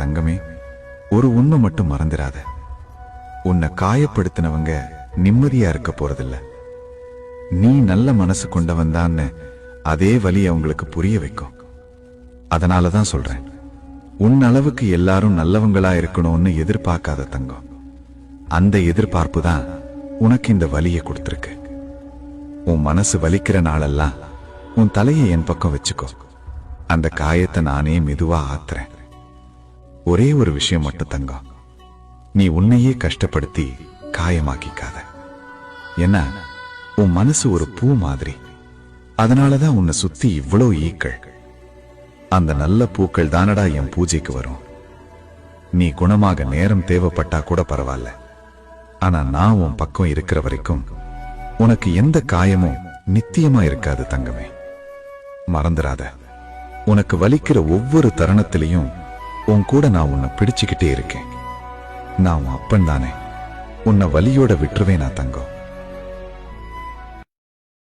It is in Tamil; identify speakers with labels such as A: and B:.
A: தங்கமே, ஒரு உண்மை மட்டும் மறந்துடாத. உன்னை காயப்படுத்தினவங்க நிம்மதியா இருக்க போறதில்ல. நீ நல்ல மனசு கொண்டவன் தான் அதே வலி அவங்களுக்கு புரிய வைக்கும். அதனாலதான் சொல்றேன், உன் அளவுக்கு எல்லாரும் நல்லவங்களா இருக்கணும்னு எதிர்பார்க்காத தங்கம். அந்த எதிர்பார்ப்பு தான் உனக்கு இந்த வலியை கொடுத்திருக்கு. உன் மனசு வலிக்கிற நாளெல்லாம் உன் தலையை என் பக்கம் வச்சுக்கோ. அந்த காயத்தை நானே மெதுவா ஆத்துறேன். ஒரே ஒரு விஷயம் மட்டும் தங்கம், நீ உன்னையே கஷ்டப்படுத்தி காயமாக்கிக்காத. ஏன்னா உன் மனசு ஒரு பூ மாதிரி. அதனாலதான் உன்னை சுத்தி இவ்வளோ ஈக்கள். அந்த நல்ல பூக்கள் தானடா என் பூஜைக்கு வரும். நீ குணமாக நேரம் தேவைப்பட்டா கூட பரவாயில்ல. ஆனா நான் உன் பக்கம் இருக்கிற வரைக்கும் உனக்கு எந்த காயமும் நித்தியமா இருக்காது தங்கமே. மறந்துடாத, உனக்கு வலிக்கிற ஒவ்வொரு தருணத்திலையும் உன் கூட நான் உன்னை பிடிச்சுக்கிட்டே இருக்கேன். நான் உன் அப்பன் தானே, உன்னை வலியோட விட்டுருவேனா தங்கம்?